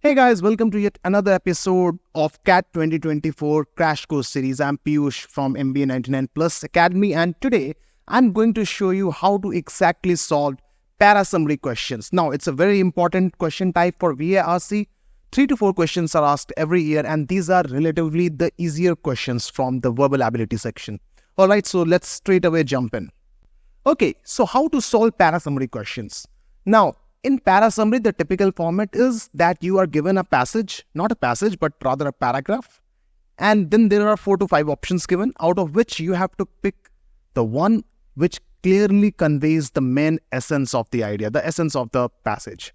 Hey guys, welcome to yet another episode of CAT 2024 Crash Course Series. I'm Piyush from MBA 99 Plus Academy, and today I'm going to show you how to exactly solve para-summary questions. Now, it's a very important question type for VARC. 3 to 4 questions are asked every year, and these are relatively the easier questions from the verbal ability section. Alright, so let's straight away jump in. Okay, so how to solve para-summary questions? Now, in para-summary, the typical format is that you are given a passage, not a passage, but rather a paragraph. And then there are 4 to 5 options given, out of which you have to pick the one which clearly conveys the main essence of the idea, the essence of the passage.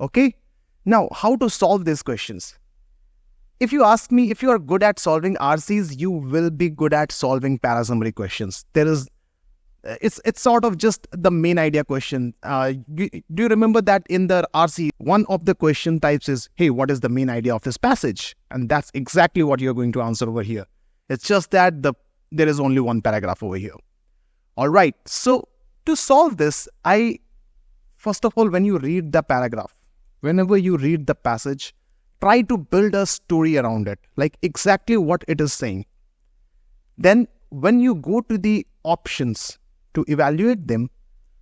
Okay? Now, how to solve these questions? If you ask me, if you are good at solving RCs, you will be good at solving para-summary questions. It's sort of just the main idea question. Do you remember that in the RC, one of the question types is, hey, what is the main idea of this passage? And that's exactly what you're going to answer over here. It's just that there is only one paragraph over here. All right. So to solve this, first of all, when you read the paragraph, whenever you read the passage, try to build a story around it, like exactly what it is saying. Then when you go to the options, to evaluate them,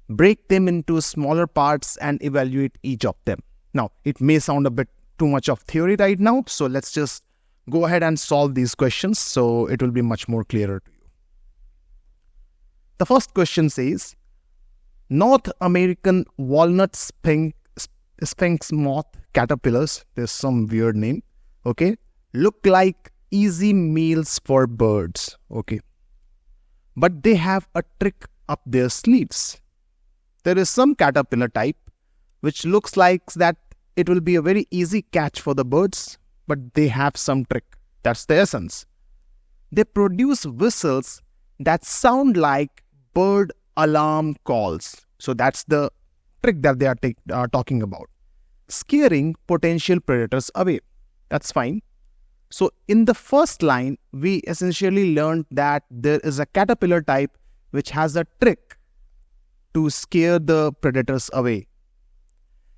break them into smaller parts and evaluate each of them. Now, it may sound a bit too much of theory right now, so let's just go ahead and solve these questions so it will be much more clearer to you. The first question says, North American walnut sphinx moth caterpillars, there's some weird name, okay, look like easy meals for birds, okay, but they have a trick up their sleeves. There is some caterpillar type which looks like that it will be a very easy catch for the birds, but they have some trick. That's the essence. They produce whistles that sound like bird alarm calls. So that's the trick that they are talking about. Scaring potential predators away. That's fine. So in the first line, we essentially learned that there is a caterpillar type which has a trick to scare the predators away.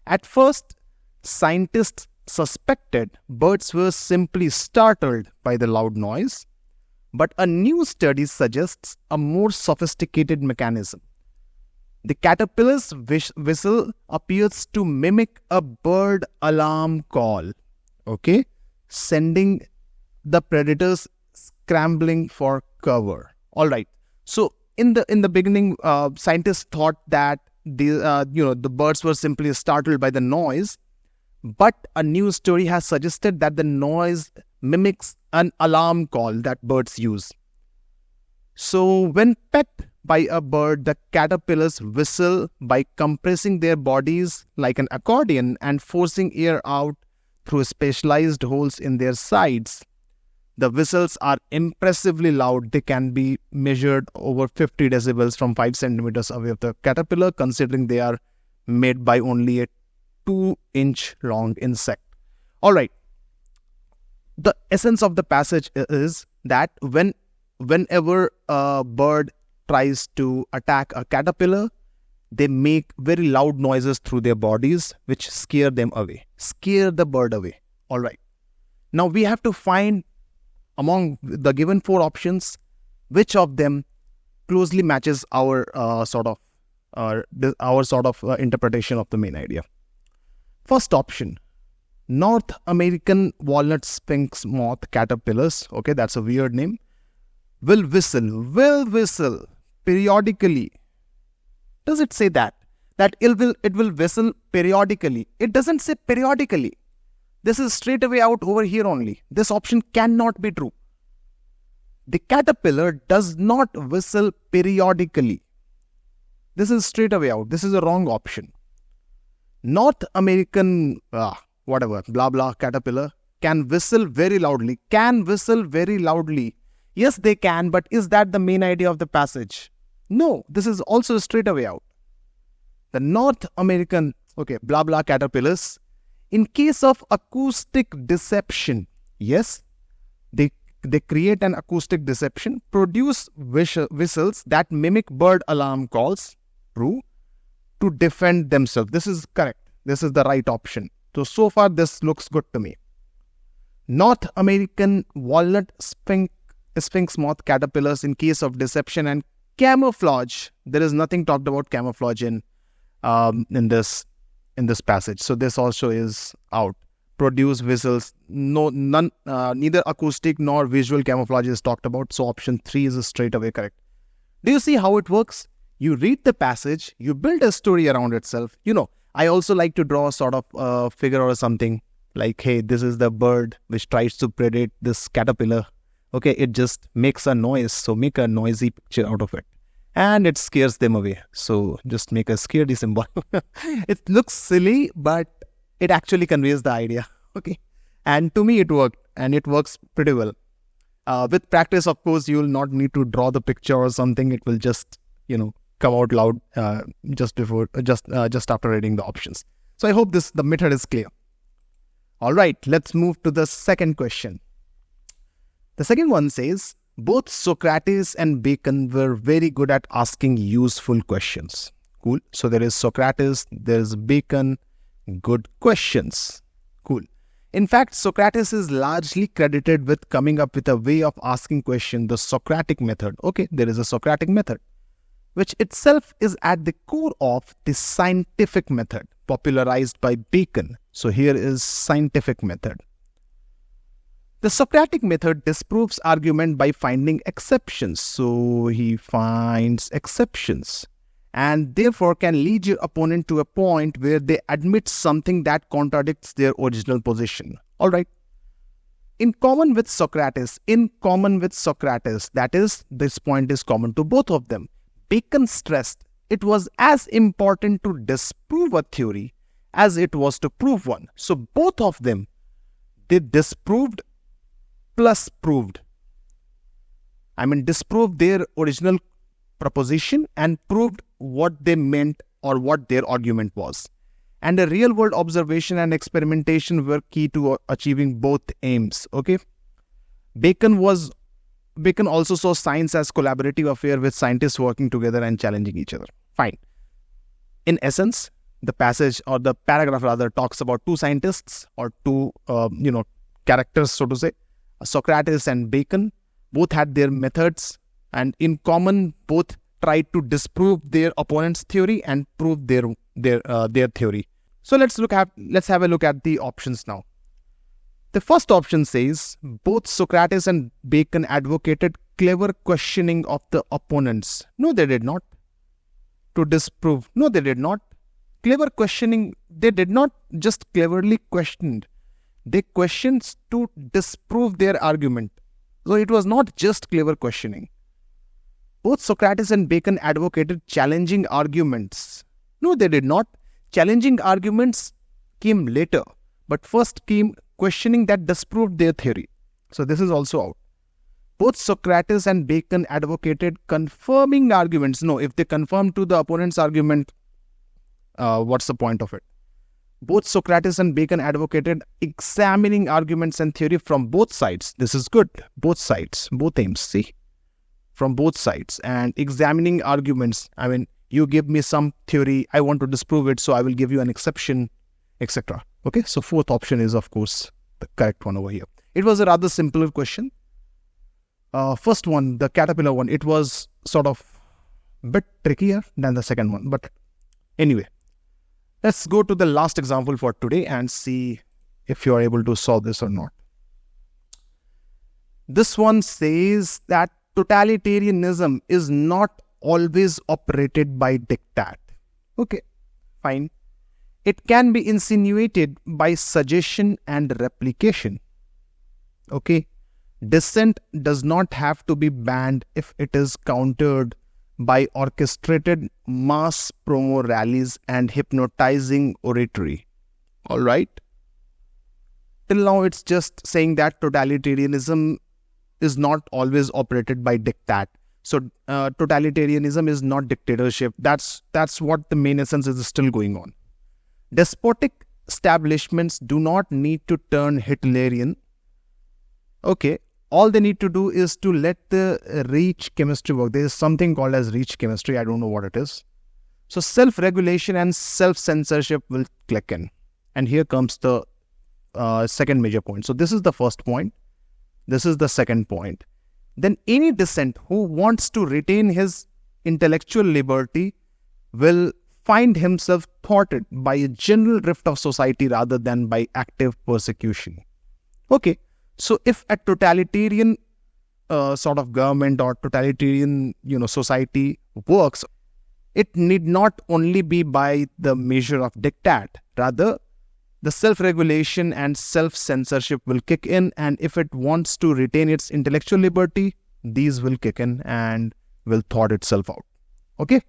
At first, scientists suspected birds were simply startled by the loud noise, but a new study suggests a more sophisticated mechanism. The caterpillar's whistle appears to mimic a bird alarm call, okay, sending the predators scrambling for cover. All right. So in the beginning, scientists thought that the birds were simply startled by the noise, but a new story has suggested that the noise mimics an alarm call that birds use. So when pecked by a bird, the caterpillars whistle by compressing their bodies like an accordion and forcing air out through specialized holes in their sides. The whistles are impressively loud. They can be measured over 50 decibels from 5 centimeters away of the caterpillar, considering they are made by only a 2-inch long insect. All right. The essence of the passage is that whenever a bird tries to attack a caterpillar, they make very loud noises through their bodies, which scare them away. Scare the bird away. All right. Now we have to find among the given 4 options, which of them closely matches our sort of interpretation of the main idea. First option, North American walnut sphinx moth caterpillars. Okay, that's a weird name. Will whistle periodically. Does it say that it will whistle periodically? It doesn't say periodically. This is straight away out over here only. This option cannot be true. The caterpillar does not whistle periodically. This is straight away out. This is a wrong option. North American, blah blah caterpillar can whistle very loudly. Can whistle very loudly. Yes, they can, but is that the main idea of the passage? No, this is also straight away out. The North American, blah blah caterpillars, in case of acoustic deception, yes, they create an acoustic deception, produce whistles that mimic bird alarm calls, true, to defend themselves. This is correct. This is the right option. So far this looks good to me. North American walnut sphinx moth caterpillars in case of deception and camouflage. There is nothing talked about camouflage in this passage. So this also is out. Produce whistles. Neither acoustic nor visual camouflage is talked about. So option 3 is straight away correct. Do you see how it works? You read the passage, you build a story around itself. I also like to draw sort of a figure or something like, hey, this is the bird which tries to predate this caterpillar. Okay, it just makes a noise. So make a noisy picture out of it. And it scares them away. So just make a scaredy symbol. It looks silly, but it actually conveys the idea. Okay. And to me, it worked. And it works pretty well. With practice, of course, you will not need to draw the picture or something. It will just, come out loud just after reading the options. So I hope the method is clear. All right, let's move to the second question. The second one says, both Socrates and Bacon were very good at asking useful questions. Cool. So there is Socrates, there is Bacon, good questions. Cool. In fact, Socrates is largely credited with coming up with a way of asking questions, the Socratic method. Okay, there is a Socratic method, which itself is at the core of the scientific method popularized by Bacon. So here is scientific method. The Socratic method disproves argument by finding exceptions. So he finds exceptions and therefore can lead your opponent to a point where they admit something that contradicts their original position. All right. In common with Socrates, that is, this point is common to both of them. Bacon stressed it was as important to disprove a theory as it was to prove one. So both of them, they disproved plus proved. Disproved their original proposition and proved what they meant or what their argument was. And the real world observation and experimentation were key to achieving both aims. Okay. Bacon also saw science as collaborative affair with scientists working together and challenging each other. Fine. In essence, the passage or the paragraph rather talks about two scientists or two, characters, so to say. Socrates and Bacon both had their methods, and in common, both tried to disprove their opponent's theory and prove their theory. So let's have a look at the options now. The first option says both Socrates and Bacon advocated clever questioning of the opponents. No, they did not. To disprove. No, they did not. Clever questioning. They did not just cleverly questioned. They questioned to disprove their argument. So it was not just clever questioning. Both Socrates and Bacon advocated challenging arguments. No, they did not. Challenging arguments came later, but first came questioning that disproved their theory. So this is also out. Both Socrates and Bacon advocated confirming arguments. No, if they confirm to the opponent's argument, what's the point of it? Both Socrates and Bacon advocated examining arguments and theory from both sides. This is good. Both sides, both aims, see? From both sides. And examining arguments, you give me some theory, I want to disprove it, so I will give you an exception, etc. Okay, so fourth option is, of course, the correct one over here. It was a rather simpler question. First one, the caterpillar one, it was sort of a bit trickier than the second one. But anyway, let's go to the last example for today and see if you are able to solve this or not. This one says that totalitarianism is not always operated by diktat. Okay, fine. It can be insinuated by suggestion and replication. Okay. Dissent does not have to be banned if it is countered by orchestrated mass promo rallies and hypnotizing oratory. All right. Till now, it's just saying that totalitarianism is not always operated by diktat. So totalitarianism is not dictatorship. That's what the main essence is still going on. Despotic establishments do not need to turn Hitlerian. Okay. All they need to do is to let the reach chemistry work. There is something called as reach chemistry. I don't know what it is. So self-regulation and self-censorship will click in. And here comes the second major point. So this is the first point. This is the second point. Then any dissent who wants to retain his intellectual liberty will find himself thwarted by a general drift of society rather than by active persecution. Okay, so if a totalitarian sort of government or totalitarian society works, it need not only be by the measure of diktat. Rather, the self-regulation and self-censorship will kick in, and if it wants to retain its intellectual liberty, these will kick in and will thwart itself out. Okay,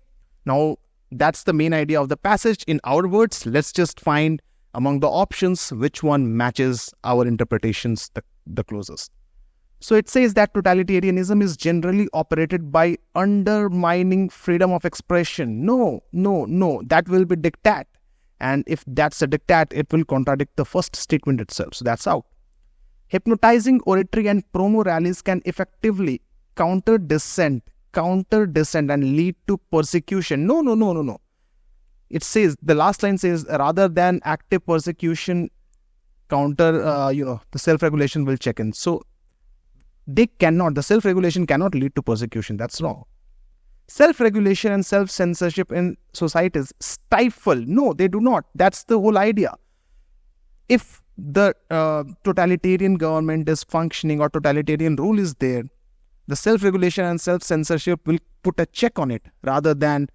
now that's the main idea of the passage. In our words, let's just find among the options which one matches our interpretations the closest. So it says that totalitarianism is generally operated by undermining freedom of expression. No, that will be diktat. And if that's a diktat, it will contradict the first statement itself. So that's out. Hypnotizing oratory and promo rallies can effectively counter dissent and lead to persecution. No. It says, the last line says, rather than active persecution, the self-regulation will check in. So the self-regulation cannot lead to persecution. That's wrong. Self-regulation and self-censorship in societies stifle. No, they do not. That's the whole idea. If the totalitarian government is functioning or totalitarian rule is there, the self-regulation and self-censorship will put a check on it rather than,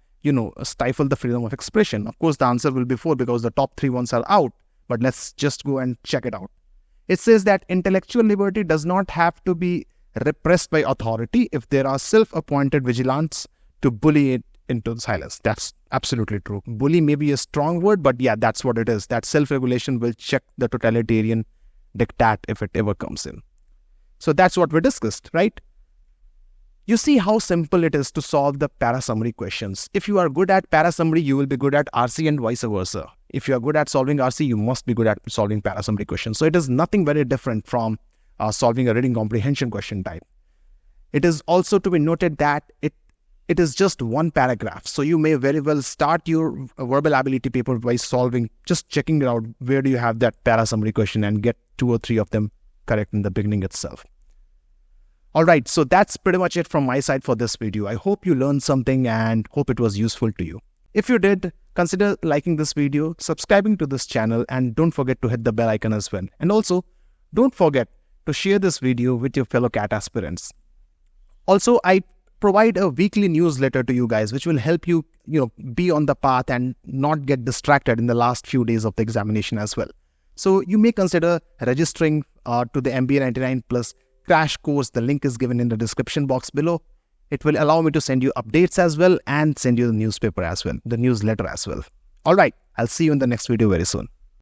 stifle the freedom of expression. Of course, the answer will be 4 because the top 3 ones are out. But let's just go and check it out. It says that intellectual liberty does not have to be repressed by authority if there are self-appointed vigilantes to bully it into silence. That's absolutely true. Bully may be a strong word, but yeah, that's what it is. That self-regulation will check the totalitarian diktat if it ever comes in. So that's what we discussed, right? You see how simple it is to solve the para-summary questions. If you are good at para-summary, you will be good at RC and vice versa. If you are good at solving RC, you must be good at solving para-summary questions. So it is nothing very different from solving a reading comprehension question type. It is also to be noted that it is just one paragraph. So you may very well start your verbal ability paper by just checking it out. Where do you have that para-summary question and get 2 or 3 of them correct in the beginning itself. Alright, so that's pretty much it from my side for this video. I hope you learned something and hope it was useful to you. If you did, consider liking this video, subscribing to this channel, and don't forget to hit the bell icon as well. And also, don't forget to share this video with your fellow CAT aspirants. Also, I provide a weekly newsletter to you guys, which will help you, be on the path and not get distracted in the last few days of the examination as well. So you may consider registering to the MBA 99 Plus crash course. The link is given in the description box below. It will allow me to send you updates as well and send you the newsletter as well. Alright, I'll see you in the next video very soon.